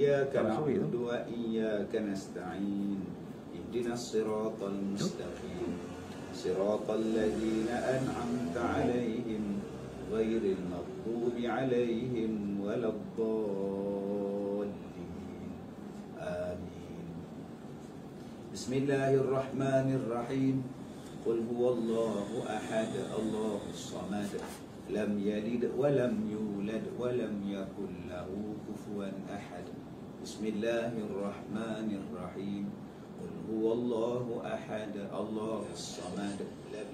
إياك نعبد وإياك نستعين اهدنا الصراط المستقيم صراط الذين أنعمت عليهم غير المغضوب عليهم ولا الضالين آمين. بسم الله الرحمن الرحيم. قل هو الله أحد الله الصمد لم يلد ولم يولد ولم يكن له كفوا أحد. بسم الله الرحمن الرحيم. قل هو الله أحد الله الصمد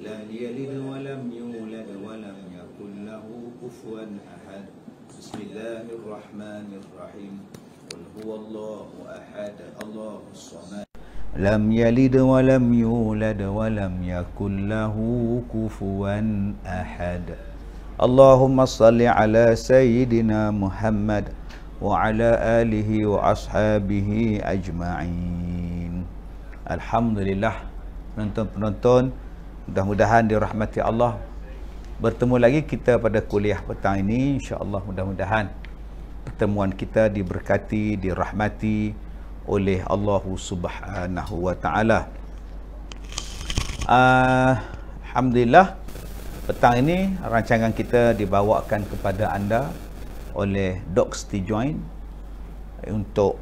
لم يلد ولم يولد ولم يكن له كفوا أحد. بسم الله الرحمن الرحيم. قل هو الله أحد الله الصمد لم يلد ولم يولد ولم يكن له كفوا أحد. اللهم صل على سيدنا محمد وعلى آله وأصحابه أجمعين. Alhamdulillah, penonton-penonton, mudah-mudahan dirahmati Allah. Bertemu lagi kita pada kuliah petang ini, insya-Allah. Mudah-mudahan pertemuan kita diberkati, dirahmati oleh Allah Subhanahu wa taala. Alhamdulillah, petang ini rancangan kita dibawakan kepada anda oleh Doc Stejoin untuk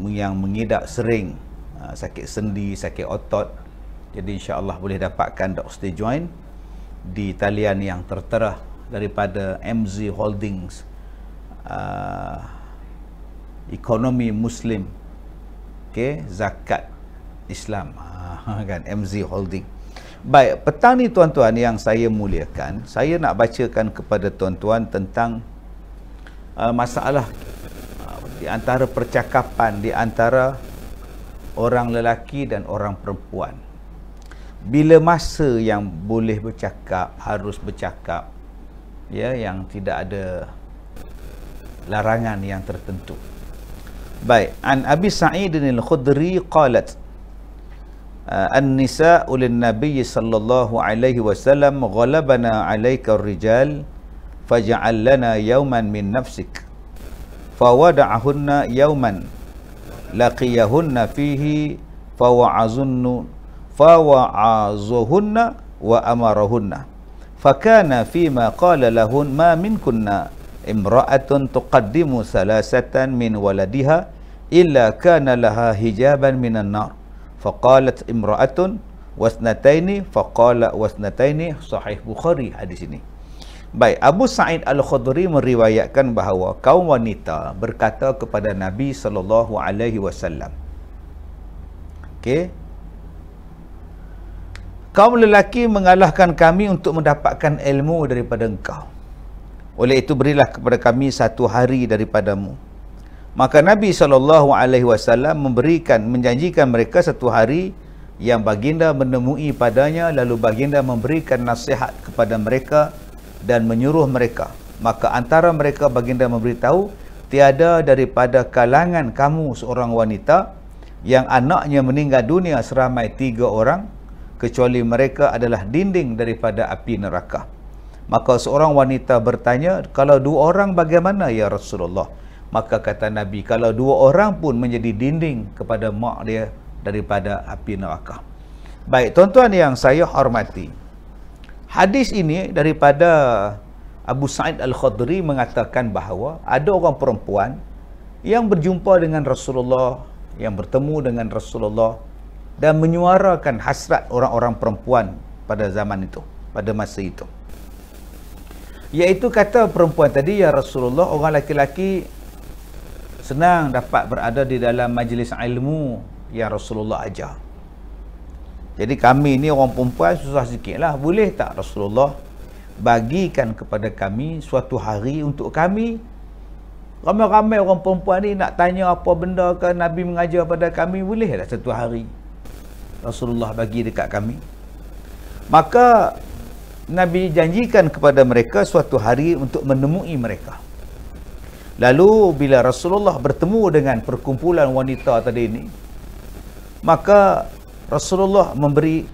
yang mengidap sering sakit sendi, sakit otot. Jadi insya-Allah boleh dapatkan Doc Stejoin di talian yang tertera daripada MZ Holdings, Ekonomi Muslim, Zakat Islam, kan, MZ Holding. Baik, petang ni tuan-tuan yang saya muliakan, saya nak bacakan kepada tuan-tuan tentang masalah di antara percakapan di antara orang lelaki dan orang perempuan. Bila masa yang boleh bercakap, harus bercakap, ya, yang tidak ada larangan yang tertentu. Baik, an Abi Sa'id al-Khudri qalat an-nisa'u lin-nabiy sallallahu alaihi wasallam ghalabana 'alaika ar-rijal faj'al lana yawman min nafsik fawada'ahunna yawman laqiyahunna fihi fawa'azuhunna wa amarahunna fakana fima qala lahun ma minkunna imra'atun tuqaddimu salasatan min waladiha illa kana laha hijaban minan nar faqalat imra'atun wasnataini faqala wasnataini. Sahih Bukhari hadis ini. Baik, Abu Sa'id Al-Khudri meriwayatkan bahawa kaum wanita berkata kepada Nabi sallallahu alaihi wasallam, kaum lelaki mengalahkan kami untuk mendapatkan ilmu daripada engkau. Oleh itu berilah kepada kami satu hari daripadamu. Maka Nabi SAW menjanjikan mereka satu hari yang baginda menemui padanya, lalu baginda memberikan nasihat kepada mereka dan menyuruh mereka. Maka antara mereka baginda memberitahu, tiada daripada kalangan kamu seorang wanita yang anaknya meninggal dunia seramai 3 orang, kecuali mereka adalah dinding daripada api neraka. Maka seorang wanita bertanya, kalau 2 orang bagaimana ya Rasulullah? Maka kata Nabi, kalau 2 orang pun menjadi dinding kepada mak dia daripada api neraka. Baik, tuan-tuan yang saya hormati, hadis ini daripada Abu Sa'id Al-Khudri mengatakan bahawa ada orang perempuan yang berjumpa dengan Rasulullah, yang bertemu dengan Rasulullah dan menyuarakan hasrat orang-orang perempuan pada zaman itu, pada masa itu. Iaitu kata perempuan tadi, ya Rasulullah, orang laki-laki senang dapat berada di dalam majlis ilmu yang Rasulullah ajar. Jadi kami ni orang perempuan susah sikit lah. Boleh tak Rasulullah bagikan kepada kami suatu hari untuk kami? Ramai-ramai orang perempuan ni nak tanya apa benda ke Nabi mengajar pada kami. Boleh tak satu hari Rasulullah bagi dekat kami? Maka Nabi janjikan kepada mereka suatu hari untuk menemui mereka. Lalu bila Rasulullah bertemu dengan perkumpulan wanita tadi ini, maka Rasulullah memberi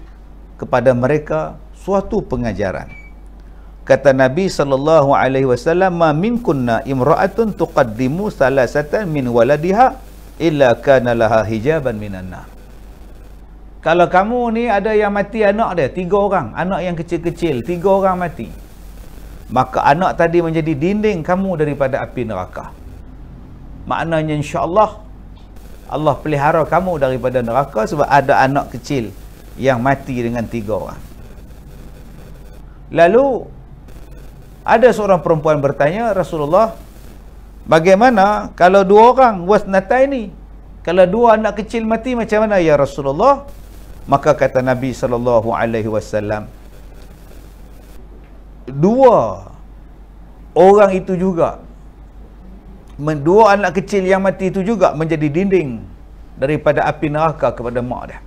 kepada mereka suatu pengajaran. Kata Nabi SAW, ma minkunna imra'atun tuqaddimu salasatan min waladiha illa kana laha hijaban minan nar. Kalau kamu ni ada yang mati anak dia, 3 orang, anak yang kecil-kecil, 3 orang mati, maka anak tadi menjadi dinding kamu daripada api neraka. Maknanya insya-Allah Allah pelihara kamu daripada neraka sebab ada anak kecil yang mati dengan 3 orang. Lalu ada seorang perempuan bertanya, Rasulullah, bagaimana kalau 2 orang wasnataini? Kalau 2 anak kecil mati macam mana ya Rasulullah? Maka kata Nabi SAW, 2 orang itu juga, 2 anak kecil yang mati itu juga menjadi dinding daripada api neraka kepada mak dia.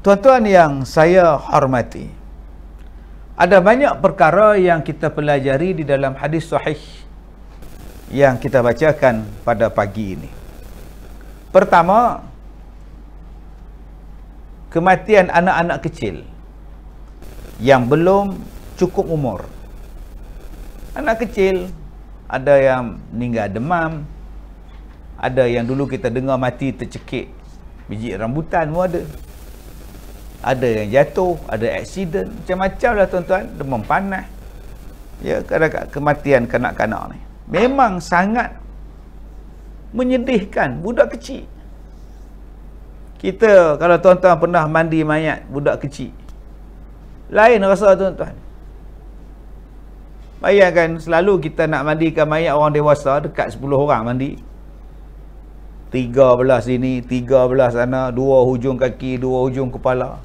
Tuan-tuan yang saya hormati, ada banyak perkara yang kita pelajari di dalam hadis sahih yang kita bacakan pada pagi ini. Pertama, kematian anak-anak kecil yang belum cukup umur. Anak kecil, ada yang meninggal demam, ada yang dulu kita dengar mati tercekik biji rambutan pun ada. Ada yang jatuh, ada aksiden, macam-macam lah tuan-tuan, demam panas. Ya, kadang-kadang kematian kanak-kanak ni memang sangat menyedihkan budak kecil. Kita, kalau tuan-tuan pernah mandi mayat budak kecil, lain rasa tuan-tuan. Bayangkan selalu kita nak mandikan mayat orang dewasa, dekat 10 orang mandi. 3 belah sini, 3 belah sana, 2 hujung kaki, 2 hujung kepala.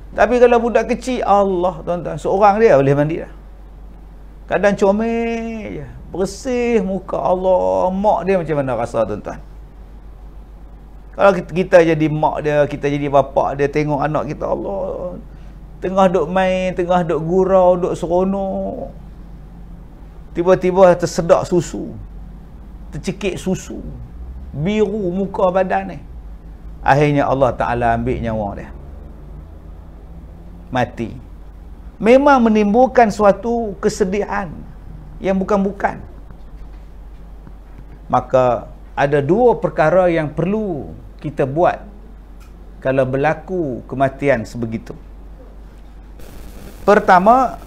Tapi kalau budak kecil, Allah tuan-tuan, seorang dia boleh mandi dah. Kadang comel je, bersih muka, Allah, mak dia macam mana rasa tuan-tuan? Kalau kita jadi mak dia, kita jadi bapak dia, tengok anak kita, Allah, tengah duk main, tengah duk gurau, duk seronok, tiba-tiba tersedak susu, tercekik susu, biru muka badan ni. Akhirnya Allah Ta'ala ambil nyawa dia, mati. Memang menimbulkan suatu kesedihan yang bukan-bukan. Maka ada 2 perkara yang perlu kita buat kalau berlaku kematian sebegitu. Pertama,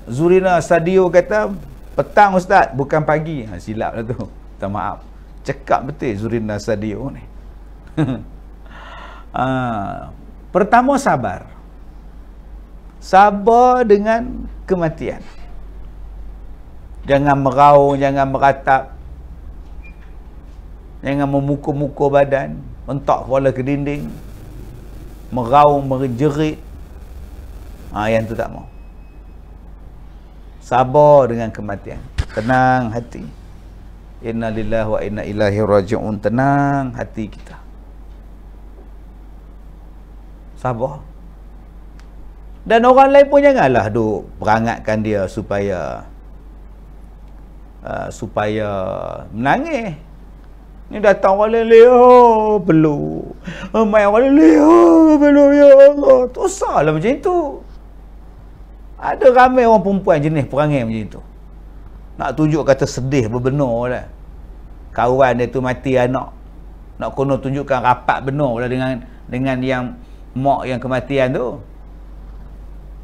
Zurina Sadio kata, petang Ustaz, bukan pagi. Silap lah tu, minta maaf. Cekap betul Zurina Sadio ni. Pertama, sabar. Sabar dengan kematian. Jangan meraung, jangan meratap, jangan memukul-mukul badan, mentak kepala ke dinding, meraung, menjerit. Yang tu tak mau. Sabar dengan kematian. Tenang hati. Inna lillahi wa inna ilaihi raji'un. Tenang hati kita. Sabar. Dan orang lain pun janganlah duk perangatkan dia supaya menangis. Ni datang orang lain, oh, peluk. Mai orang lain, oh, peluk, ya Allah. Tak usahlah macam itu. Ada ramai orang perempuan jenis perangai macam itu. Nak tunjuk kata sedih berbenar lah. Kawan dia tu mati anak, nak kono tunjukkan rapat benar lah dengan yang mak yang kematian tu.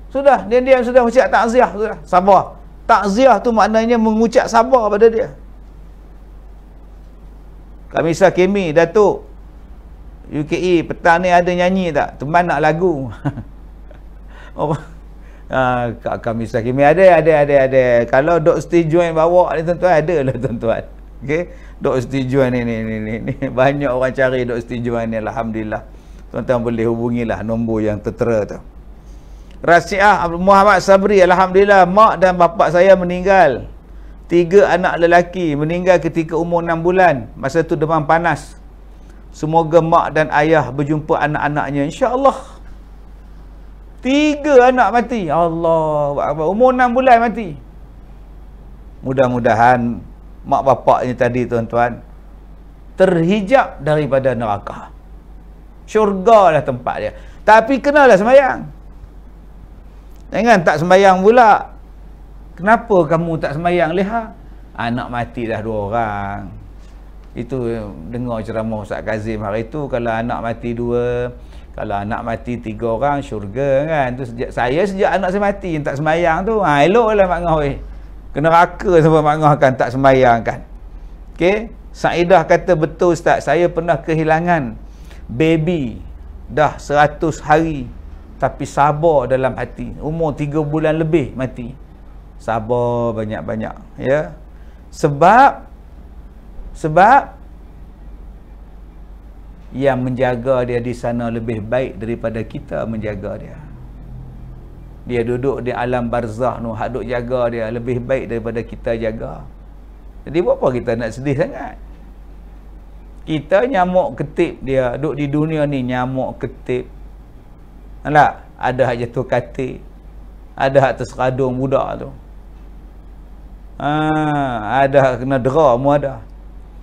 Sudah, dia sudah ucap takziah, sudah, sabar. Takziah tu maknanya mengucap sabar pada dia. Kamisa Kemi, Datuk UKE, petang ni ada nyanyi tak? Teman nak lagu. Kak Kamisa Kemi ada. Kalau Dok Steve Join bawa ni tuan-tuan, ada lah tuan-tuan. Okey, Dok Steve Join ni banyak orang cari Dok Steve Join ni, alhamdulillah. Tuan-tuan boleh hubungilah nombor yang tertera tu. Rasiah Muhammad Sabri, alhamdulillah, mak dan bapak saya meninggal. 3 anak lelaki meninggal ketika umur 6 bulan. Masa tu demam panas. Semoga mak dan ayah berjumpa anak-anaknya, insya-Allah. 3 anak mati. Allah, umur 6 bulan mati. Mudah-mudahan mak bapaknya tadi tuan-tuan terhijab daripada neraka. Syurga lah tempat dia. Tapi kenalah sembahyang. Jangan tak sembahyang pula. Kenapa kamu tak sembahyang? Lihat, anak mati dah 2 orang. Itu dengar ceramah Ustaz Kazim hari itu, kalau anak mati 2, kalau anak mati 3 orang, syurga kan. Tu sejak anak saya mati yang tak sembahyang tu. Eloklah mak ngah weh. Kena raka sampai mak ngah kan tak sembahyang kan. Okey, Saidah kata betul Ustaz, saya pernah kehilangan baby dah 100 hari tapi sabar dalam hati. Umur 3 bulan lebih mati. Sabar banyak-banyak, ya. Sebab yang menjaga dia di sana lebih baik daripada kita menjaga dia. Dia duduk di alam barzakh tu, hak duk jaga dia lebih baik daripada kita jaga. Jadi buat apa kita nak sedih sangat? Kita nyamuk ketip dia, duduk di dunia ni nyamuk ketip. Alah, ada hak jatuh katil, ada hak terseradung budak tu. Ada hak kena dera, semua ada.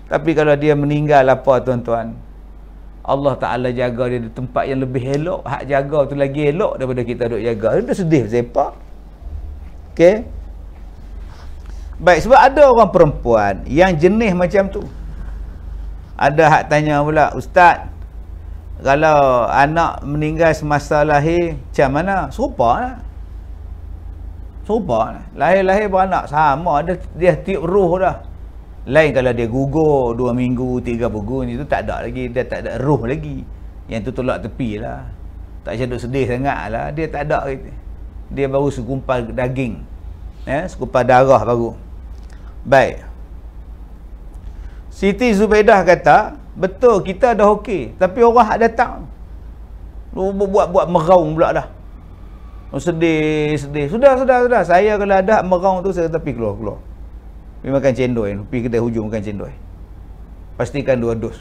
Tapi kalau dia meninggal apa tuan-tuan? Allah Ta'ala jaga dia di tempat yang lebih elok. Hak jaga tu lagi elok daripada kita duk jaga. Dia dah sedih sepak. Okey. Baik, sebab ada orang perempuan yang jenis macam tu. Ada hak tanya pula, Ustaz, kalau anak meninggal semasa lahir, macam mana? Serupa lah. Serupa lah. Lahir-lahir beranak sama. Dia tiup ruh dah. Lain kalau dia gugur 2 minggu, 3 minggu, itu tak ada lagi. Dia tak ada ruh lagi. Yang tu tolak tepi lah. Tak macam duk sedih sangat lah. Dia tak ada. Dia baru segumpal daging. Segumpal darah baru. Baik. Siti Zubaidah kata, betul kita dah okey. Tapi orang hak datang. Buat meraung pula dah. Sedih. Sudah. Saya kalau ada meraung tu, saya tapi keluar. Pergi makan cendol, pergi kedai hujung makan cendol. Pastikan 2 dos.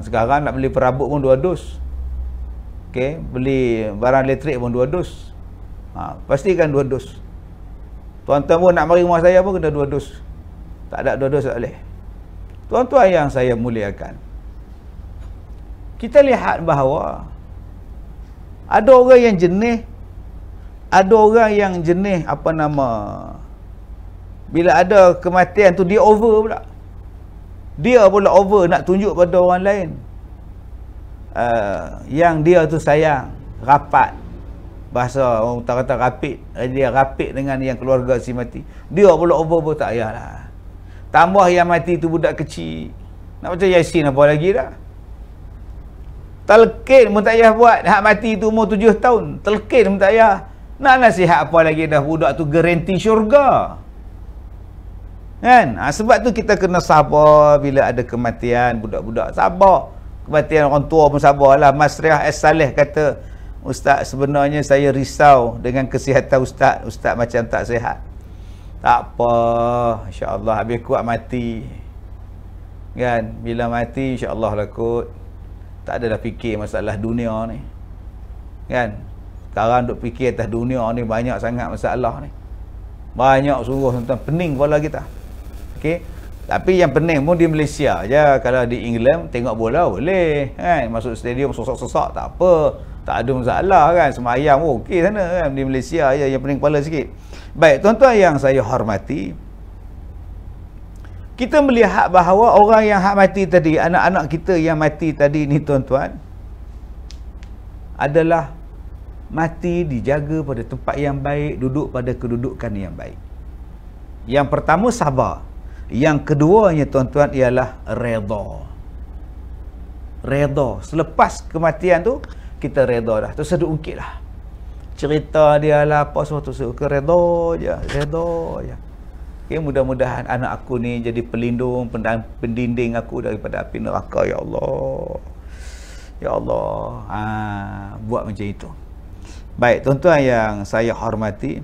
Sekarang nak beli perabot pun 2 dos. Okey, beli barang elektrik pun 2 dos. Pastikan 2 dos. Tuan-tuan pun nak mari rumah saya pun kena 2 dos. Tak ada 2 dos tak boleh. Tuan-tuan yang saya muliakan, kita lihat bahawa ada orang yang jenis, ada orang yang jenis bila ada kematian tu dia over pula. Dia pula over nak tunjuk pada orang lain yang dia tu sayang, rapat. Bahasa orang kata rapid. Dia rapid dengan yang keluarga si mati. Dia pula over tak payahlah. Tambah yang mati tu budak kecil. Nak baca Yasin apa lagi dah. Talqin pun tak payah buat. Hak mati tu umur 7 tahun. Talqin pun tak payah. Nak nasihat apa lagi dah, budak tu garanti syurga. Kan? Sebab tu kita kena sabar bila ada kematian budak-budak. Sabar. Kematian orang tua pun sabarlah. Mas Riah S. Saleh kata, Ustaz, sebenarnya saya risau dengan kesihatan Ustaz. Ustaz macam tak sihat. Tak apa. InsyaAllah habis kuat mati. Kan? Bila mati insyaAllah lah kot. Tak adalah fikir masalah dunia ni. Kan? Sekarang duk fikir atas dunia ni banyak sangat masalah ni. Banyak sungguh tuan-tuan, pening kepala kita. Okey. Tapi yang pening pun di Malaysia je. Kalau di England tengok bola boleh, kan? Masuk stadium sosak-sosak tak apa. Tak ada masalah kan. Semayang okey sana kan. Di Malaysia je yang pening kepala sikit. Baik, tuan-tuan yang saya hormati, kita melihat bahawa orang yang hak mati tadi, anak-anak kita yang mati tadi ni tuan-tuan, adalah mati dijaga pada tempat yang baik, duduk pada kedudukan yang baik. Yang pertama sabar. Yang keduanya tuan-tuan ialah redha. Redha. Selepas kematian tu kita redha dah. Tu seduk ungkit lah. Cerita dia lah apa semua tu suka redha je. Okay, mudah-mudahan anak aku ni jadi pelindung, pendinding aku daripada api neraka, ya Allah. Ya Allah. Buat macam itu. Baik, tuan-tuan yang saya hormati,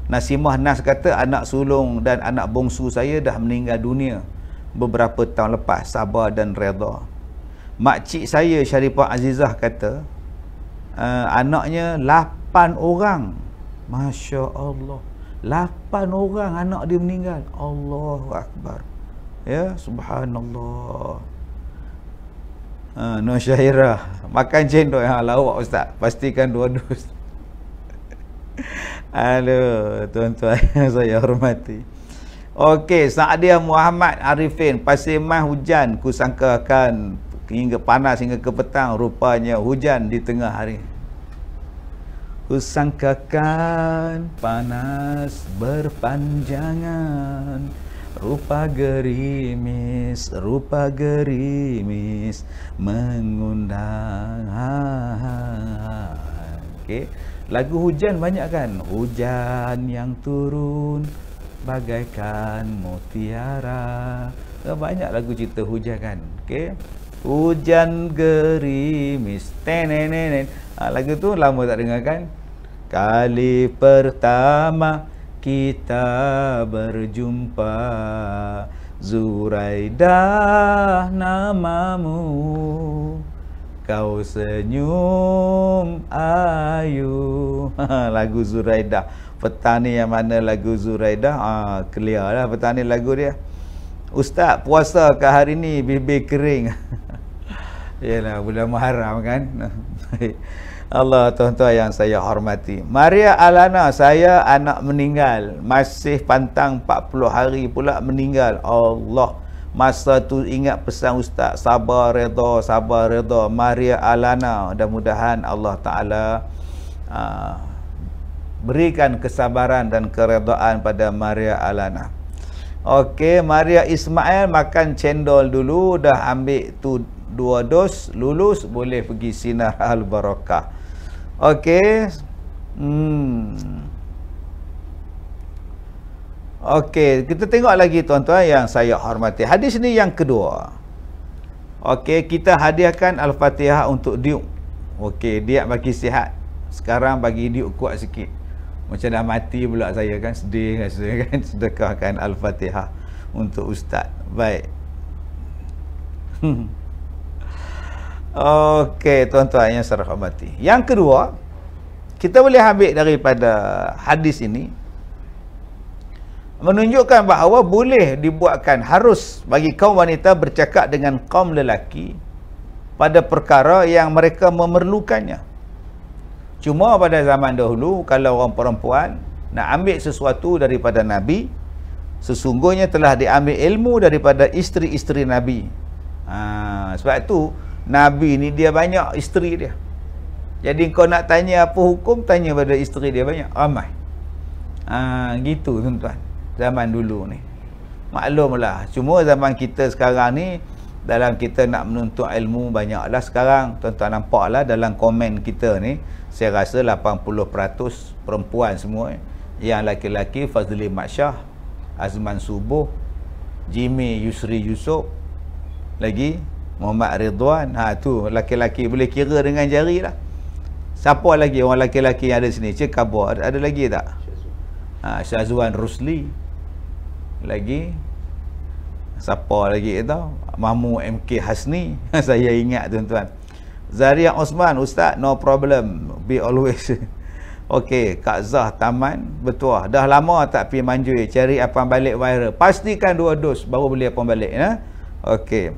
Nasimah Nas kata anak sulung dan anak bongsu saya dah meninggal dunia beberapa tahun lepas. Sabar dan redha. Makcik saya Syarifah Azizah kata anaknya 8 orang. Masya Allah. 8 orang anak dia meninggal. Allahu Akbar. Ya, subhanallah. Nur Syahirah makan cendol yang lawak ustaz, pastikan 2 dus. Aduh, tuan-tuan yang saya hormati. Okey, Saadiah Muhammad Arifin, Pasir Mas hujan, ku sangka akan hingga panas hingga ke petang, rupanya hujan di tengah hari. Ku sangkakan panas berpanjangan, rupa gerimis mengundang. Okey, lagu hujan banyak kan? Hujan yang turun bagaikan mutiara. Banyak lagu cerita hujan kan? Okey. Hujan gerimis. Tenenenen. Lagu tu lama tak dengar kan? Kali pertama kita berjumpa, Zuraidah namamu, kau senyum ayu. Lagu Zuraidah. Petani yang mana lagu Zuraidah? Clear lah petani lagu dia. Ustaz, puasa ke hari ni bibir kering. Yalah, bulan Muharram kan. Allah, tuan-tuan yang saya hormati. Maria Alana, saya anak meninggal, masih pantang 40 hari pula meninggal. Allah, masa tu ingat pesan ustaz, sabar redha, sabar redha. Maria Alana, mudah-mudahan Allah Ta'ala berikan kesabaran dan keredaan pada Maria Alana. Okey, Maria Ismail makan cendol dulu, dah ambil tu 2 dos, lulus, boleh pergi Sinar Al-Barakah. Okey. Okey, kita tengok lagi tuan-tuan yang saya hormati. Hadis ni yang kedua. Okey, kita hadiahkan Al-Fatihah untuk Diuk. Okey, dia bagi sihat. Sekarang bagi Diuk kuat sikit. Macam dah mati pula saya kan, sedih kan, sedekahkan Al-Fatihah untuk ustaz. Baik. Okey, tuan-tuan yang saya hormati. Yang kedua, kita boleh ambil daripada hadis ini menunjukkan bahawa boleh dibuatkan, harus bagi kaum wanita bercakap dengan kaum lelaki pada perkara yang mereka memerlukannya. Cuma pada zaman dahulu, kalau orang perempuan nak ambil sesuatu daripada Nabi, sesungguhnya telah diambil ilmu daripada isteri-isteri Nabi. Sebab tu Nabi ni dia banyak isteri dia. Jadi kau nak tanya apa hukum, tanya pada isteri dia banyak, ramai. Gitu tuan-tuan. Zaman dulu ni. Maklumlah. Cuma zaman kita sekarang ni, dalam kita nak menuntut ilmu banyaklah sekarang. Tuan-tuan nampaklah dalam komen kita ni, saya rasa 80% perempuan semua. Yang laki-laki Fazli Maksyah, Azman Subuh, Jimmy Yusri Yusof, lagi Muhammad Ridwan. Tu laki-laki boleh kira dengan jari lah. Siapa lagi orang laki-laki yang ada sini? Cik Khabar ada lagi tak? Syazwan Rusli. Lagi siapa lagi tau? Mahmud MK Hasni. Saya ingat tuan-tuan. Zaria Osman, ustaz, no problem, be always. Okey, Kak Zah Taman Bertuah, dah lama tak pergi Manjui, cari apam balik viral. Pastikan 2 dos baru beli apam balik ya. Okey.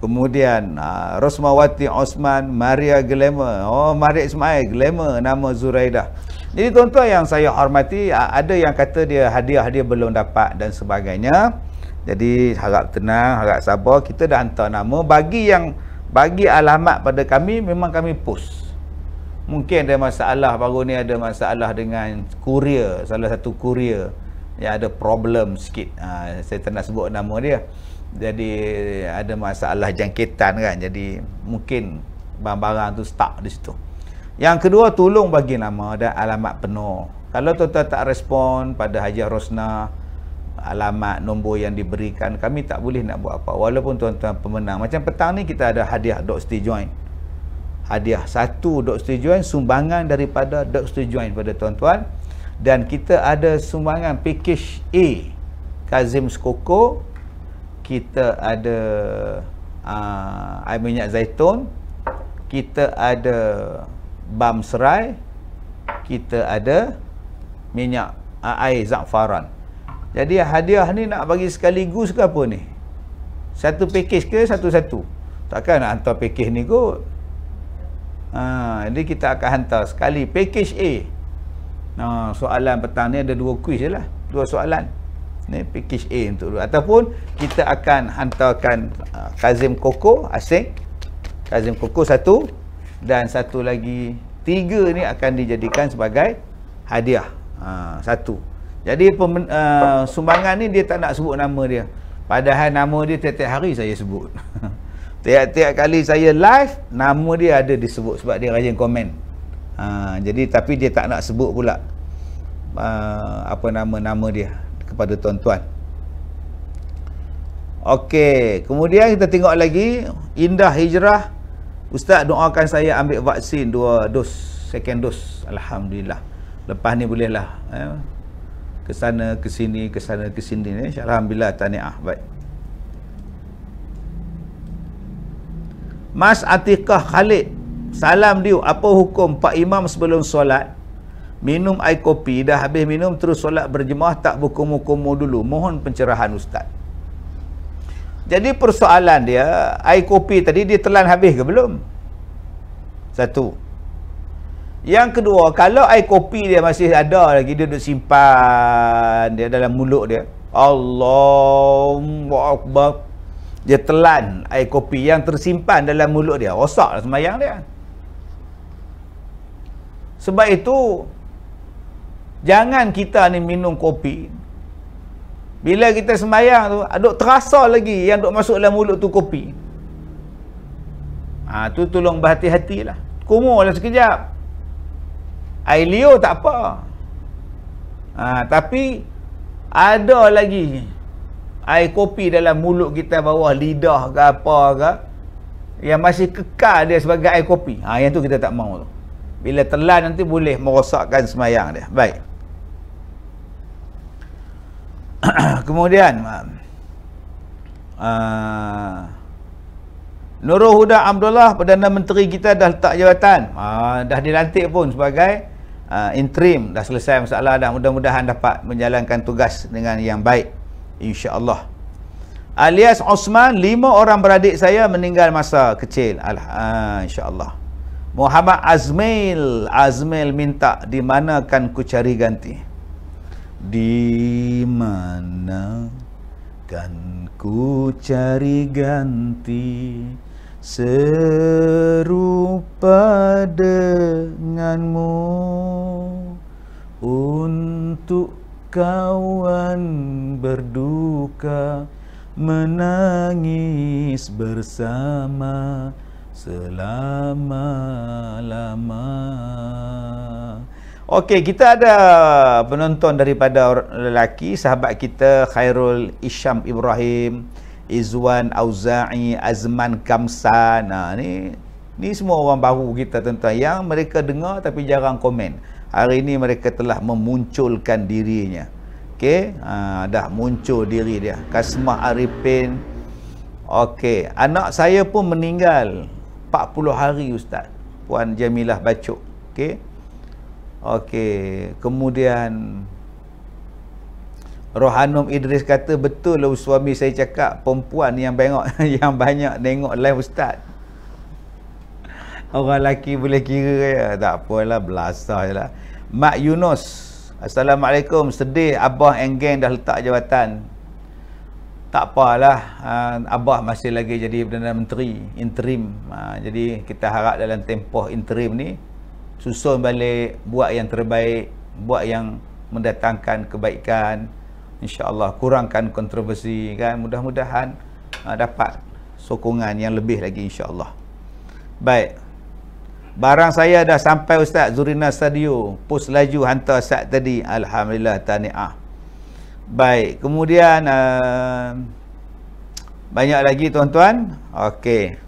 Kemudian Rosmawati Osman, Maria Glamour. Maria Ismail Glamour, nama Zuraidah. Jadi tuan-tuan yang saya hormati, ada yang kata dia hadiah dia belum dapat dan sebagainya. Jadi harap tenang, harap sabar. Kita dah hantar nama. Bagi alamat pada kami, memang kami post. Mungkin ada masalah, baru ni ada masalah dengan kurier, salah satu kurier yang ada problem sikit. Saya tak nak sebut nama dia. Jadi ada masalah jangkitan kan, jadi mungkin barang-barang tu stuck di situ. Yang kedua, tolong bagi nama dan alamat penuh. Kalau tuan-tuan tak respon pada Hajiah Rosna, alamat nombor yang diberikan, kami tak boleh nak buat apa walaupun tuan-tuan pemenang. Macam petang ni kita ada hadiah Dr. Join, hadiah 1 Dr. Join, sumbangan daripada Dr. Join pada tuan-tuan. Dan kita ada sumbangan package A Kazim Skoko, kita ada air minyak zaitun, kita ada bam serai, kita ada minyak air za'faran. Jadi hadiah ni nak bagi sekaligus ke apa ni? Satu package ke satu-satu? Takkan nak hantar package ni kot. Jadi kita akan hantar sekali package A. Soalan petang ni ada 2 kuis je lah, 2 soalan. Ni package A untuk dua. Ataupun kita akan hantarkan Kazim Koko asing, Kazim Koko 1, dan 1 lagi, 3 ni akan dijadikan sebagai hadiah. 1. Jadi sumbangan ni dia tak nak sebut nama dia. Padahal nama dia tiap-tiap hari saya sebut. Tiap-tiap kali saya live, nama dia ada disebut sebab dia rajin komen. Jadi tapi dia tak nak sebut pula apa nama dia kepada tuan-tuan. Okey, kemudian kita tengok lagi Indah Hijrah. Ustaz doakan saya ambil vaksin 2 dos, second dos. Alhamdulillah. Lepas ni bolehlah ke sana ke sini, ke sana ke sini. Alhamdulillah, tahniah. Baik. Mas Atiqah Khalid, salam dia, apa hukum Pak Imam sebelum solat minum air kopi, dah habis minum terus solat berjemaah, tak berkumur-kumur dulu? Mohon pencerahan Ustaz. Jadi persoalan dia, air kopi tadi dia telan habis ke belum? 1. Yang kedua, kalau air kopi dia masih ada lagi, dia duduk simpan dia dalam mulut dia, Allahu Akbar, dia telan air kopi yang tersimpan dalam mulut dia, rosaklah sembahyang dia. Sebab itu jangan kita ni minum kopi, bila kita sembahyang tu aduk terasa lagi yang duk masuk dalam mulut tu kopi. Tu tolong berhati-hatilah. Kumurlah sekejap, air liur tak apa. Tapi ada lagi air kopi dalam mulut kita, bawah lidah ke apa ke, yang masih kekal dia sebagai air kopi. Yang tu kita tak mahu tu. Bila telan nanti boleh merosakkan sembahyang dia. Baik. Kemudian Nurul Huda Abdullah, Perdana Menteri kita dah letak jawatan, dah dilantik pun sebagai interim, dah selesai masalah dah. Mudah-mudahan dapat menjalankan tugas dengan yang baik, insya-Allah. Alias Osman, 5 orang beradik saya meninggal masa kecil. Insya-Allah. Muhammad Azmil minta, di mana kan ku cari ganti? Di mana kan ku cari ganti serupa denganmu, untuk kawan berduka menangis bersama selama-lama. Okey, kita ada penonton daripada lelaki, sahabat kita Khairul Isham Ibrahim, Izwan Auza'i, Azman Kamsan. Ni semua orang baru kita tuan-tuan, yang mereka dengar tapi jarang komen. Hari ini mereka telah memunculkan dirinya. Okey, dah muncul diri dia. Kasmah Arifin. Okey, anak saya pun meninggal 40 hari Ustaz. Puan Jamilah Bacok. Okey. Okey, kemudian Rohanum Idris kata, betul lah suami saya cakap, perempuan yang banyak tengok live Ustaz. Orang lelaki boleh kira ya? Tak apalah, belasah je lah. Mak Yunus, Assalamualaikum, sedih Abah and geng dah letak jawatan. Tak apalah, Abah masih lagi jadi Perdana Menteri interim. Jadi kita harap dalam tempoh interim ni susun balik, buat yang terbaik, buat yang mendatangkan kebaikan, insya-Allah, kurangkan kontroversi kan, mudah-mudahan dapat sokongan yang lebih lagi, insya-Allah. Baik. Barang saya dah sampai Ustaz, Zurina Stadio, pos laju hantar sat tadi, alhamdulillah, tahniah. Baik, kemudian banyak lagi tuan-tuan. Okey.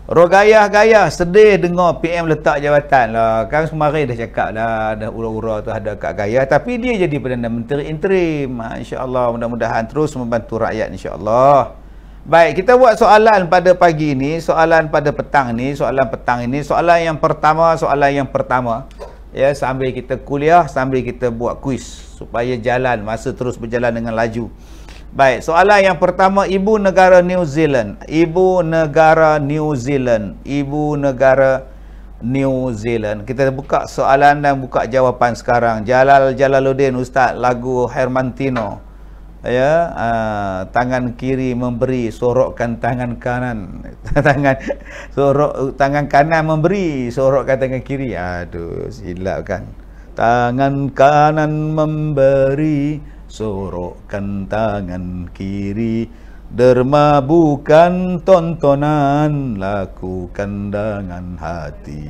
Rogayah-gayah, sedih dengar PM letak jawatan lah. Kan kemarin dah cakap dah, ada ura-ura tu ada kat Gayah, tapi dia jadi Perdana Menteri interim. InsyaAllah, mudah-mudahan terus membantu rakyat, insyaAllah. Baik, kita buat soalan pada pagi ni, soalan pada petang ni, soalan petang ini, soalan yang pertama. Ya, sambil kita kuliah, sambil kita buat kuis supaya jalan, masa terus berjalan dengan laju. Baik, soalan yang pertama, ibu negara New Zealand. Ibu negara New Zealand. Ibu negara New Zealand. Kita buka soalan dan buka jawapan sekarang. Jalaluddin Ustaz, lagu Hermantino. Ya, tangan kiri memberi, sorokkan tangan kanan. Tangan kanan memberi, sorokkan tangan kiri. Aduh, silap kan. Tangan kanan memberi, sorokkan tangan kiri. Derma bukan tontonan, lakukan dengan hati.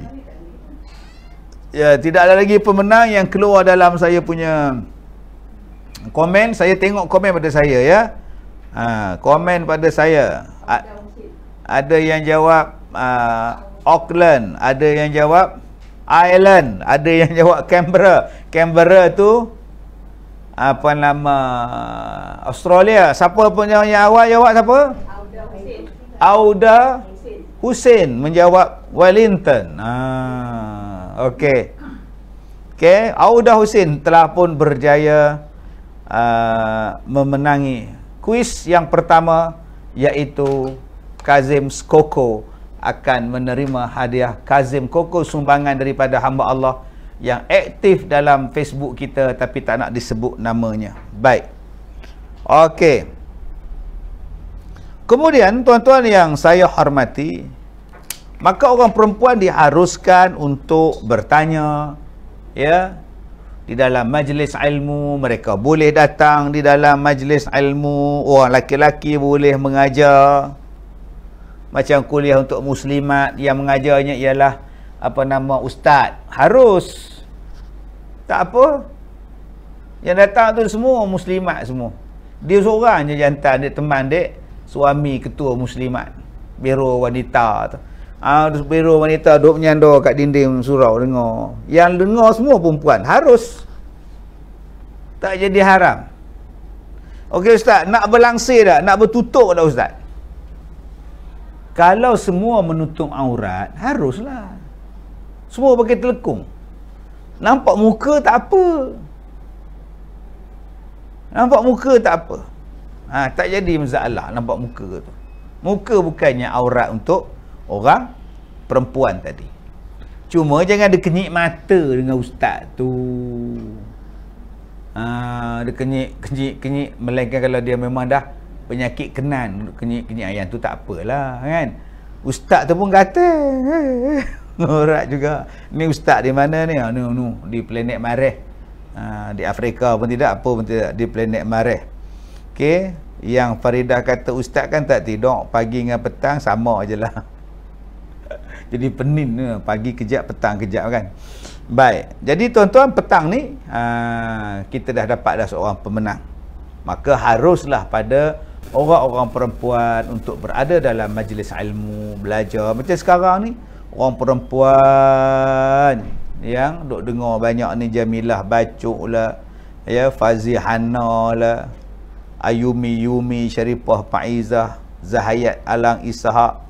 Ya, tidak ada lagi pemenang yang keluar dalam saya punya komen. Saya tengok komen pada saya, ya. Komen pada saya. Ada yang jawab Auckland, ada yang jawab Ireland, ada yang jawab Canberra. Canberra tu apa nama Australia. Siapa punya yang awal jawab siapa? Auda Hussein menjawab Wellington. Okey. Okey, Auda Hussein telah pun berjaya memenangi kuis yang pertama, iaitu Kazim Skoko akan menerima hadiah Kazim Koko, sumbangan daripada hamba Allah yang aktif dalam Facebook kita tapi tak nak disebut namanya. Baik. Okey. Kemudian tuan-tuan yang saya hormati, maka orang perempuan diharuskan untuk bertanya, ya, di dalam majlis ilmu. Mereka boleh datang di dalam majlis ilmu. Orang laki-laki boleh mengajar. Macam kuliah untuk muslimat, yang mengajarnya ialah apa nama, ustaz. Harus. Tak apa. Yang datang tu semua muslimat semua. Dia seorang je jantan, dia teman dia, suami ketua muslimat, biro wanita tu. Biro wanita duduk menyandar kat dinding surau dengar. Yang dengar semua perempuan. Harus. Tak jadi haram. Okey ustaz, nak berlangsir tak? Nak bertutup tak ustaz? Kalau semua menutup aurat, haruslah. Semua pakai telekung. Nampak muka tak apa. Nampak muka tak apa. Tak jadi masalah nampak muka tu. Muka bukannya aurat untuk orang perempuan tadi. Cuma jangan dia kenyik mata dengan ustaz tu. Dia kenyik, melainkan kalau dia memang dah penyakit kenan, kenyik ayam tu tak apalah kan. Ustaz tu pun kata ngorak juga. Ni ustaz di mana ni? Di planet Mareh. Di Afrika pun tidak, apa pun tidak, di planet Mareh. Okey, yang Faridah kata ustaz kan tak tidur pagi dengan petang sama ajalah. Jadi penin, pagi kejap, petang kejap kan. Baik, jadi tuan-tuan, petang ni kita dah dapat dah seorang pemenang. Maka haruslah pada orang-orang perempuan untuk berada dalam majlis ilmu, belajar. Macam sekarang ni, orang perempuan yang duk dengar banyak ni, Jamilah Bacuk lah, ya, Fazihana lah, Yumi Syarifah Faizah, Zahayat Alang Ishaq,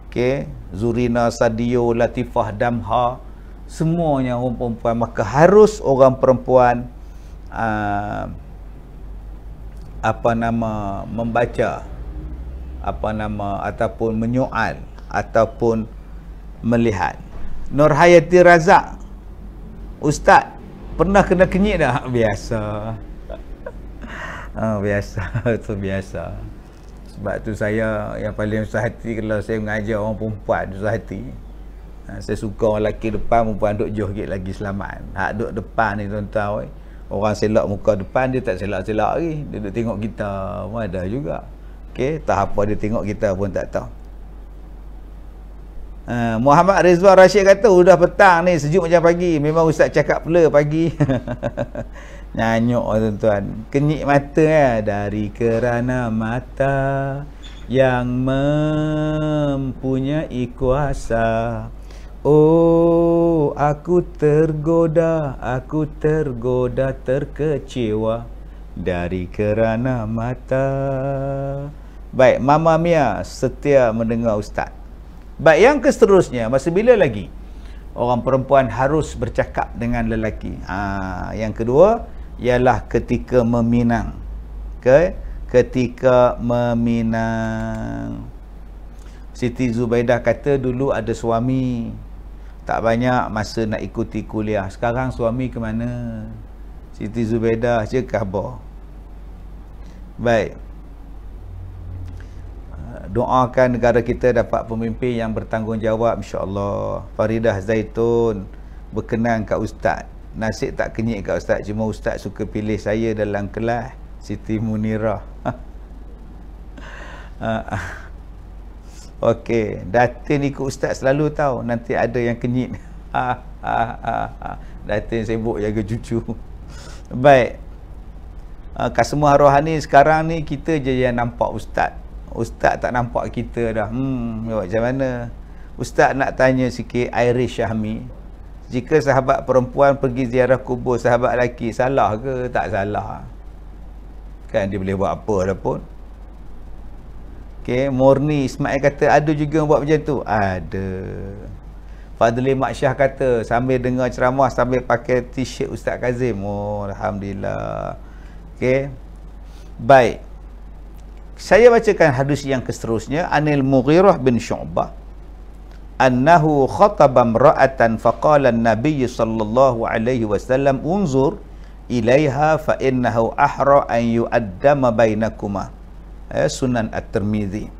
okay, Zurina Sadio, Latifah Damha, semuanya orang perempuan. Maka harus orang perempuan membaca ataupun menyoal ataupun melihat. Nur Hayati Razak, ustaz pernah kena kenyik dah? Biasa. Biasa. Itu biasa. Sebab tu saya yang paling susah hati kalau saya mengajar orang perempuan, susah hati. Saya suka orang lelaki depan, perempuan duduk jauh sikit lagi selamat. Hak duduk depan ni tuan-tuan, orang selak muka depan, dia tak selak-selak lagi. Dia duduk tengok kita pun ada juga. Okey, tak apa dia tengok kita pun tak tahu. Muhammad Rizwan Rashid kata, udah petang ni, sejuk macam pagi. Memang ustaz cakap pula pagi. Nyanyuk tuan-tuan. Kenyik mata ya. Dari kerana mata yang mempunyai kuasa, oh aku tergoda terkecewa dari kerana mata. Baik, Mama Mia setia mendengar ustaz. Baik, yang seterusnya, masa bila lagi orang perempuan harus bercakap dengan lelaki? Yang kedua ialah ketika meminang. Okay? ketika meminang. Siti Zubaidah kata dulu ada suami, tak banyak masa nak ikuti kuliah. Sekarang suami ke mana? Siti Zubaidah je khabar. Baik. Doakan negara kita dapat pemimpin yang bertanggungjawab, insya-Allah. Faridah Zaitun berkenan kat ustaz. Nasib tak kenyit kat ustaz, cuma ustaz suka pilih saya dalam kelas. Siti Munirah. Okey, Datin ikut ustaz selalu tahu, nanti ada yang kenyit. Datin sibuk jaga cucu. Baik. Semua rohani sekarang ni kita je yang nampak ustaz. Ustaz tak nampak kita dah. Macam mana? Ustaz nak tanya sikit Irish Syahmi. Jika sahabat perempuan pergi ziarah kubur sahabat lelaki, salah ke? Tak salah. Kan dia boleh buat apa dah pun. Okey, Murni Ismail kata ada juga yang buat macam tu. Ada. Fadli Mak Syah kata sambil dengar ceramah sambil pakai t-shirt Ustaz Kazim. Oh, alhamdulillah. Okey. Baik. Saya bacakan hadis yang seterusnya. Anil Mughirah bin Syu'bah annahu khataba imra'atan faqala an-nabiy sallallahu alaihi wasallam unzur ilaiha fa innahu ahra an yu'addama bainakuma. Sunan At-Tirmizi.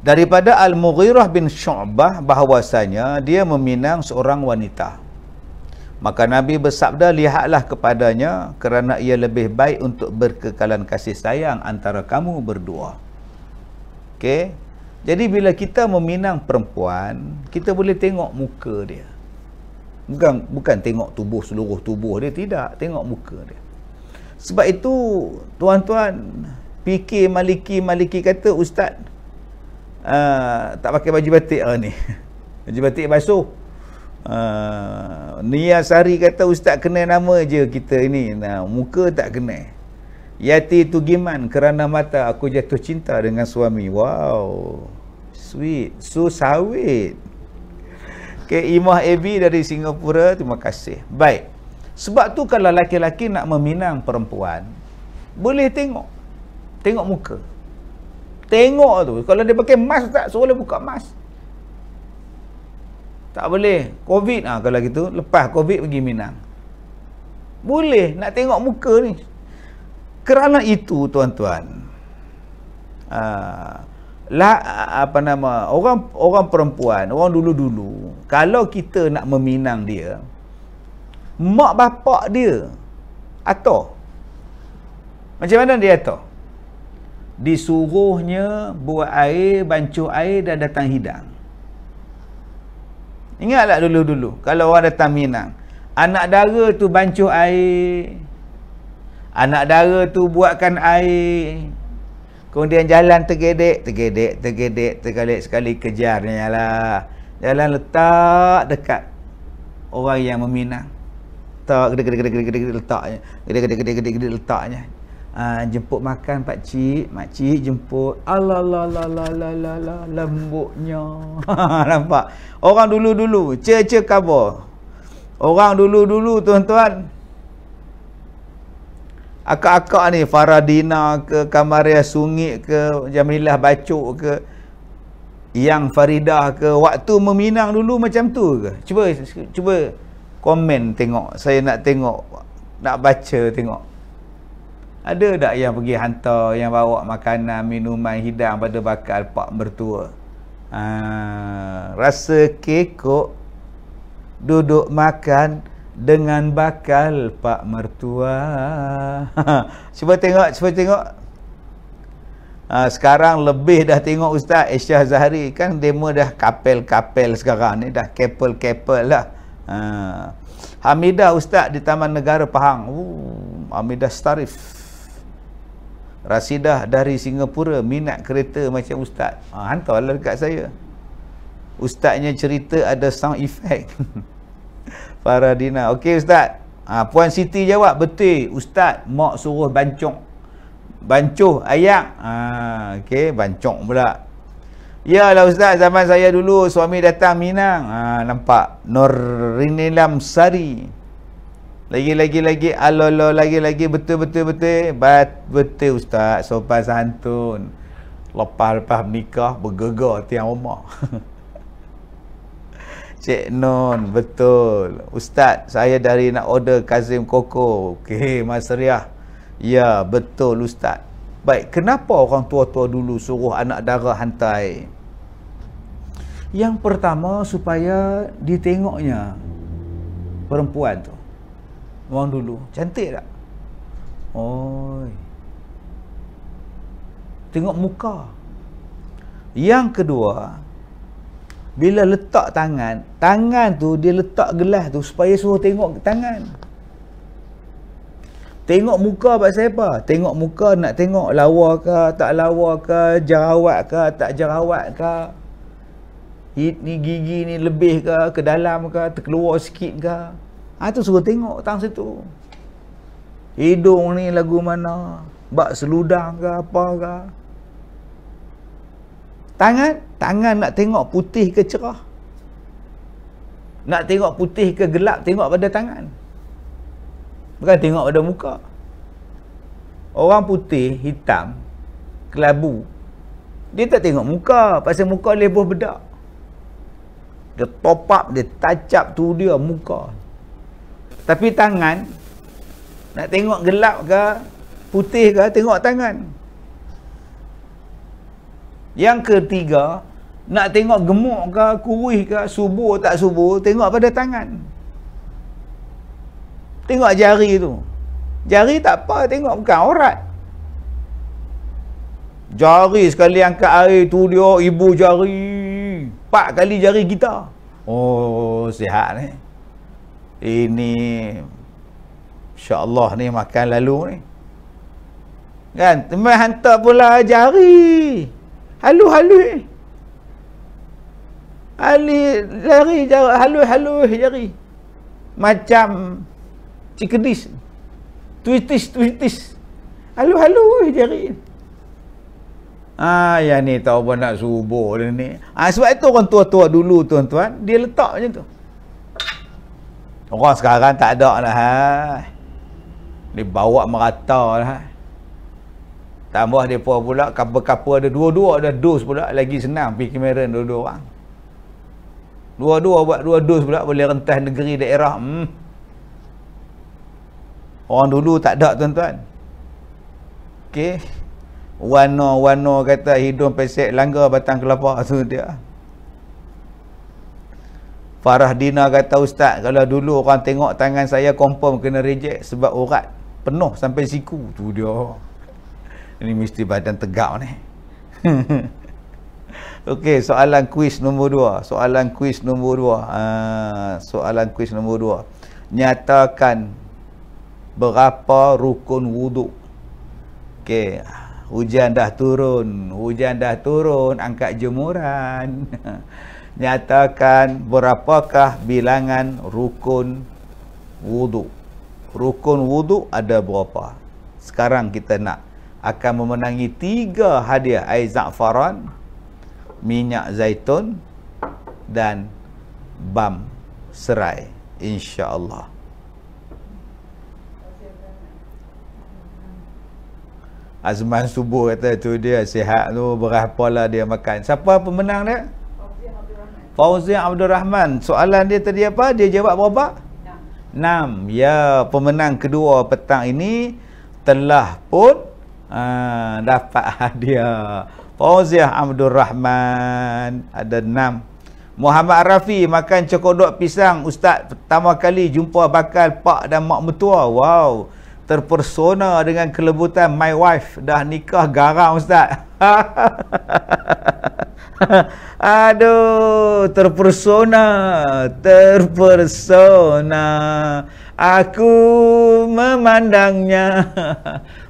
Daripada Al-Mughirah bin Syu'bah bahawasanya dia meminang seorang wanita. Maka Nabi bersabda, lihatlah kepadanya kerana ia lebih baik untuk berkekalan kasih sayang antara kamu berdua. Okey. Jadi bila kita meminang perempuan, kita boleh tengok muka dia. Bukan tengok tubuh, seluruh tubuh dia, tidak, tengok muka dia. Sebab itu tuan-tuan fikir Maliki kata ustaz tak pakai baju batik ni. Baju batik basuh. Nia Sari kata ustaz kena nama je kita ini. Muka tak kena. Yati Tugiman, kerana mata aku jatuh cinta dengan suami. Wow. Sweet. So sawit. Okay, Imah Ebi dari Singapura, terima kasih. Baik. Sebab tu kalau laki-laki nak meminang perempuan, boleh tengok. Tengok muka. Tengok tu. Kalau dia pakai mask tak, suruh dia buka mask. Tak boleh. Covid kalau gitu, lepas Covid pergi minang. Boleh nak tengok muka ni. Kerana itu tuan-tuan, orang perempuan, orang dulu-dulu, kalau kita nak meminang dia, mak bapak dia atur. Macam mana dia atur? Disuruhnya buat air, bancuh air dan datang hidang. Ingatlah dulu-dulu kalau orang datang minang, anak dara tu bancuh air, anak dara tu buatkan air, kemudian jalan tergedek sekali kejarnya lah. Jalan letak dekat orang yang meminang. Tak gede letaknya. Gede letaknya. Jemput makan pak cik, mak cik jemput. Allah lembutnya. Nampak? Orang dulu-dulu, khabar. Orang dulu-dulu tuan-tuan, akak-akak ni, Faradina ke, Kamaria Sungit ke, Jamilah Bacuk ke, Yang Faridah ke, waktu meminang dulu macam tu ke? Cuba komen tengok. Saya nak tengok, nak baca tengok. Ada tak yang pergi hantar, yang bawa makanan, minuman, hidang pada bakal pak mertua? Rasa kekok duduk makan dengan bakal pak mertua. Cuba tengok. Sekarang lebih dah tengok Ustaz Aisyah Zahari, kan demo dah kapel-kapel sekarang ni, dah kapel-kapel lah. Hamidah Ustaz di Taman Negara Pahang. Hamidah Starif. Rasidah dari Singapura, minat kereta macam Ustaz. Hantarlah dekat saya. Ustaznya cerita ada sound effect. Faradina. Okey Ustaz. Puan Siti jawab, betul Ustaz, mak suruh bancuh ayak. Okey, bancok pula. Yalah Ustaz, zaman saya dulu suami datang minang. Nampak? Nurinilam Sari. Lagi alolo lagi betul ustaz, sopan santun. Lepas menikah bergegar tiang rumah. Cik Non, betul. Ustaz, saya dari nak order Kazim Koko. Okey, Mas Riah. Ya, betul ustaz. Baik, kenapa orang tua-tua dulu suruh anak dara hantar air? Yang pertama, supaya ditengoknya perempuan tu. Orang dulu cantik tak? Oi. Tengok muka. Yang kedua, bila letak tangan tu dia letak gelas tu supaya suruh tengok tangan. Tengok muka pasal apa? Tengok muka nak tengok lawa ke, tak lawa ke, jerawat ke, tak jerawat ke. Ni gigi ni lebih ke dalam ke, terkeluar sikit ke. Tu suruh tengok tang situ. Hidung ni lagu mana? Bak seludang ke apa ke? Tangan nak tengok putih ke cerah. Nak tengok putih ke gelap, tengok pada tangan. Bukan tengok pada muka. Orang putih, hitam, kelabu, dia tak tengok muka, pasal muka lebuh bedak. Dia top up, dia touch up tu dia muka. Tapi tangan, nak tengok gelap ke, putih ke, tengok tangan. Yang ketiga, nak tengok gemuk ke, kurus ke, subur tak subur, tengok pada tangan. Tengok jari tu. Jari tak apa, tengok bukan aurat. Jari sekali angkat air tu dia, ibu jari. 4 kali jari kita. Oh, sihat ni. Ini insya-Allah ni makan lalu ni. Kan, teman hantar pula jari. Halus-halus ni. Jari halus-halus jari. Macam cikedis. Twistis. Halus-halus jari. Yang ni tahu apa nak subur dia ni. Sebab itu orang tua-tua dulu tuan-tuan, dia letak macam tu. Orang sekarang tak ada lah. Dia bawa merata lah. Tambah dia pula couple ada dua-dua ada dos pula, lagi senang pergi Cameron dua-dua orang. Dua-dua buat 2 dos pula, boleh rentas negeri daerah. Orang dulu tak ada tuan-tuan. Okey. Warna-warna kata hidung pesek langgar batang kelapa tu dia. Farah Dina kata, ustaz, kalau dulu orang tengok tangan saya confirm kena reject sebab urat penuh sampai siku. Tu dia. Ini mesti badan tegak ni. Okey, soalan kuis nombor 2. Soalan kuis nombor 2. Nyatakan berapa rukun wuduk. Okey, hujan dah turun, angkat jemuran. Nyatakan berapakah bilangan rukun wuduk. Rukun wuduk ada berapa? Sekarang kita akan memenangi 3 hadiah air za'faran, minyak zaitun dan bam serai, insya-Allah. Azman Subuh kata tu dia sihat tu, berapalah dia makan. Siapa pemenang dia? Fauzi Abdul Rahman. Soalan dia tadi apa? Dia jawab berapa? 6. Ya, pemenang kedua petang ini telah pun dapat hadiah. Fauzi Abdul Rahman ada 6. Muhammad Rafi makan cokodok pisang. Ustaz, pertama kali jumpa bakal pak dan mak mertua. Wow, terpersona dengan kelebutan my wife. Dah nikah garang ustaz. Aduh, terpersona. Aku memandangnya.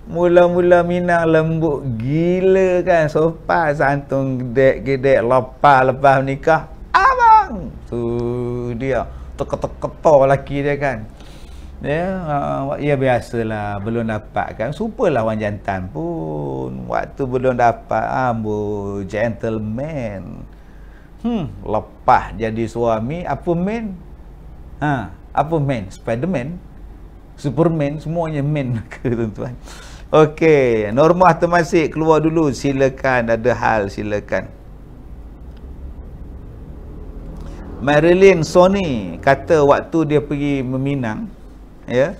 Mula-mula Minang lembut gila kan, sopan santun, gedek lepas nikah. Abang tu dia teka-teka lelaki dia kan. Ya biasalah, belum dapat kan. Supalah orang jantan pun waktu belum dapat, gentleman. Lepas jadi suami apa men? Apa men? Spiderman. Superman, semuanya man ke tuan-tuan. Okey, Normah Temasik keluar dulu, silakan, ada hal silakan. Marilyn Sony kata waktu dia pergi meminang, ya,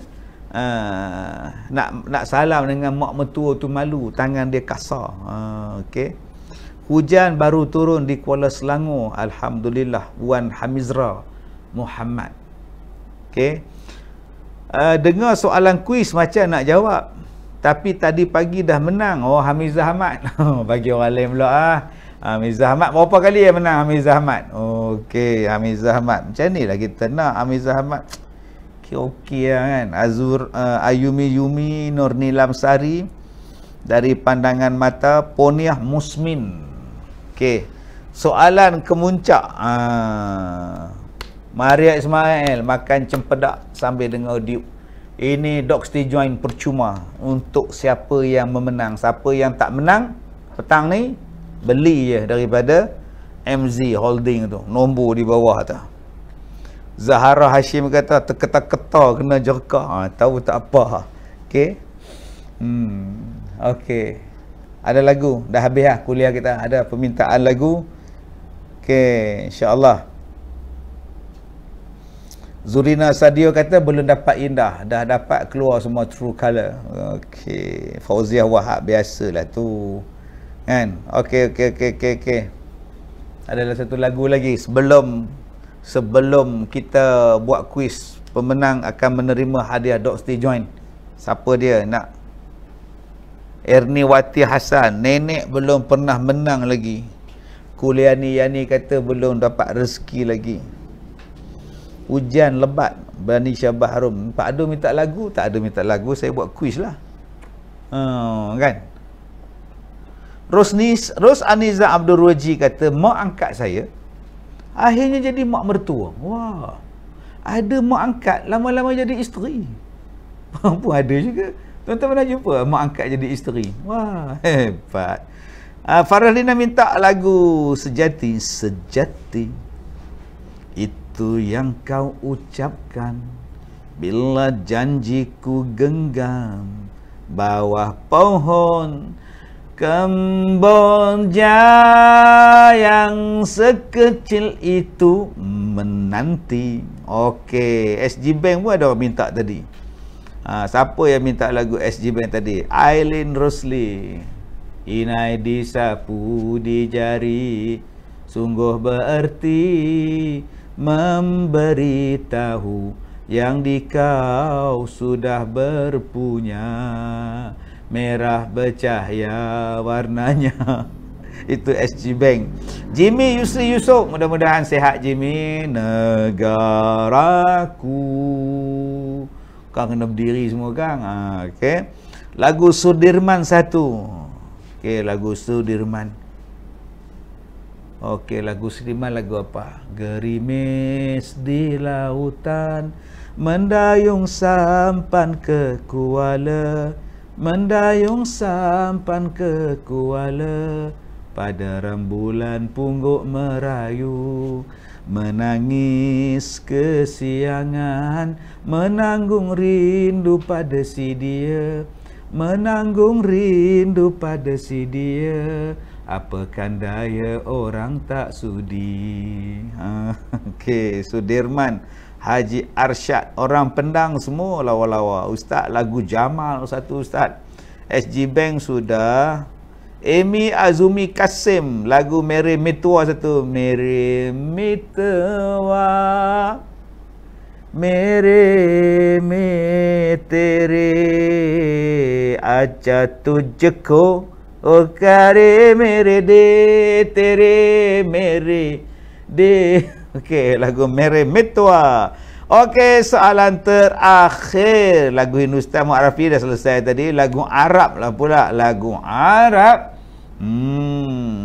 nak salam dengan mak mertua tu malu, tangan dia kasar. Okey. Hujan baru turun di Kuala Selangor, alhamdulillah. Wan Hamizra Muhammad. Okey. Dengar soalan kuis macam nak jawab, tapi tadi pagi dah menang. Oh, Hamizah Ahmad. Bagi orang lain pula Hamizah Ahmad berapa kali yang menang Hamizah Ahmad? Okey, Hamizah Ahmad. Macam ni lah kita nak Hamizah Ahmad. Okey lah kan. Ayumi Yumi Nur Nilam Sari dari Pandangan Mata, Poniah Musmin. Okey. Soalan kemuncak. Maria Ismail makan cempedak sambil dengar audio. Ini Dok Steve Join percuma untuk siapa yang memenang. Siapa yang tak menang petang ni beli je daripada MZ Holding tu, nombor di bawah tu. Zahara Hashim kata terketar-ketar kena jerkah. Tahu tak apa. Okey. Okey. Ada lagu dah habis lah kuliah kita, ada permintaan lagu. Okey, insya-Allah. Zurina Sadio kata belum dapat indah, dah dapat keluar semua true color. Okey, Fauziah Wahab biasalah tu. Kan? Okey. Adalah satu lagu lagi sebelum kita buat kuis. Pemenang akan menerima hadiah Dok Steve Join. Siapa dia nak? Erni Wati Hassan, nenek belum pernah menang lagi. Kuliani Yani kata belum dapat rezeki lagi. Hujan lebat, Bani Syabah Harum. Pak Adu minta lagu, tak ada minta lagu, saya buat kuis lah. Kan? Ros Aniza Abdul Raji kata mak angkat saya akhirnya jadi mak mertua. Wah, ada mak angkat lama-lama jadi isteri. Pun ada juga. Tuan-tuan pernah jumpa mak angkat jadi isteri? Wah, hebat. Farhalina minta lagu Sejati. Sejati itu yang kau ucapkan bila janjiku genggam bawah pohon Kemboja yang sekecil itu menanti. Okey, SG Bank pun ada orang minta tadi. Siapa yang minta lagu SG Bank tadi? Aileen Rosli. Inai disapu di jari, sungguh bererti memberitahu yang di kau sudah berpunya. Merah bercahaya warnanya. Itu SG Bank. Jimmy Yusri Yusof, mudah-mudahan sihat Jimmy. Negaraku. Kau kena berdiri semua kan. Okey. Lagu Sudirman satu. Okey, lagu Sudirman. Okey, lagu Sudirman lagu apa? Gerimis di lautan, mendayung sampan ke Kuala. Mendayung sampan ke Kuala, pada rembulan pungguk merayu, menangis kesiangan, menanggung rindu pada si dia, menanggung rindu pada si dia, apakan daya orang tak sudi. Okey, Sudirman Haji Arsyad, orang Pendang semua lawa-lawa. Ustaz lagu Jamal satu ustaz. SG Bank sudah. Amy Azumi Kasim lagu Mere Metua satu. Mere Metua, Mere Metere acha tujhko o kare mere de tere mere de. Okey, lagu Mere Metua. Okey, soalan terakhir. Lagu Hindustan Mu'arafi dah selesai tadi. Lagu Arab lah pula. Lagu Arab.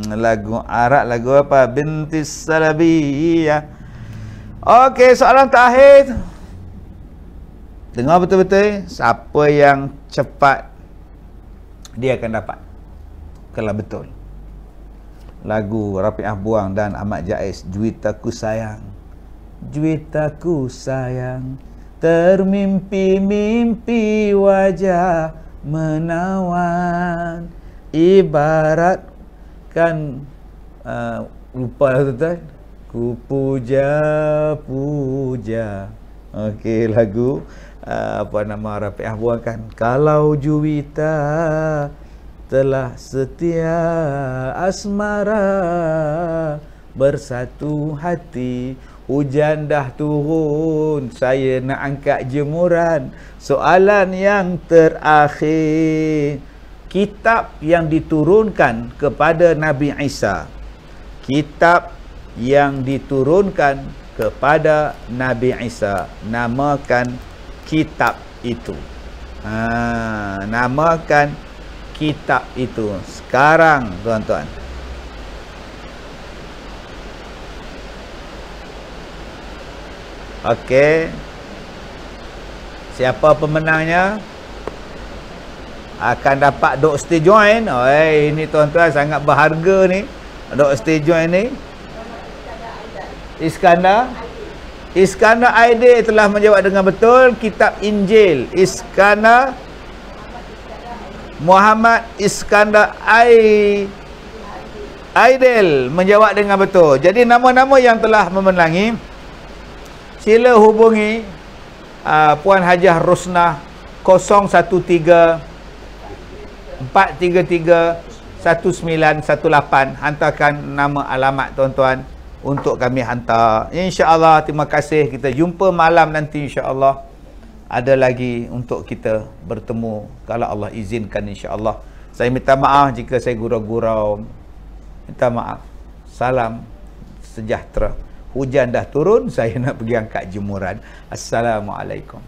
Lagu Arab. Lagu apa? Bintis Salabiyah. Okey, soalan terakhir. Dengar betul-betul. Siapa yang cepat, dia akan dapat. Kalau betul. Lagu Rafi'ah Buang dan Ahmad Jais, Juwitaku Sayang. Juwitaku sayang, termimpi-mimpi wajah menawan, ibaratkan lupa lah tuan-tuan, ku puja-puja. Okey, lagu apa nama Rafi'ah buangkan, kalau Juwita telah setia asmara bersatu hati. Hujan dah turun, saya nak angkat jemuran. Soalan yang terakhir, kitab yang diturunkan kepada Nabi Isa, kitab yang diturunkan kepada Nabi Isa, namakan kitab itu. Namakan kitab itu sekarang, tuan-tuan. Okey, siapa pemenangnya akan dapat dok stay join. Ini tuan-tuan sangat berharga ni, dok stay join ni. Iskandar Aidil telah menjawab dengan betul. Kitab Injil, Iskandar Muhammad Iskandar Aidil menjawab dengan betul. Jadi nama-nama yang telah memenangi, sila hubungi Puan Hajah Rosnah 013 433 1918. Hantarkan nama alamat tuan-tuan untuk kami hantar. InsyaAllah, terima kasih. Kita jumpa malam nanti insyaAllah. Ada lagi untuk kita bertemu kalau Allah izinkan insyaAllah. Saya minta maaf jika saya gurau-gurau. Minta maaf. Salam sejahtera. Hujan dah turun, saya nak pergi angkat jemuran. Assalamualaikum.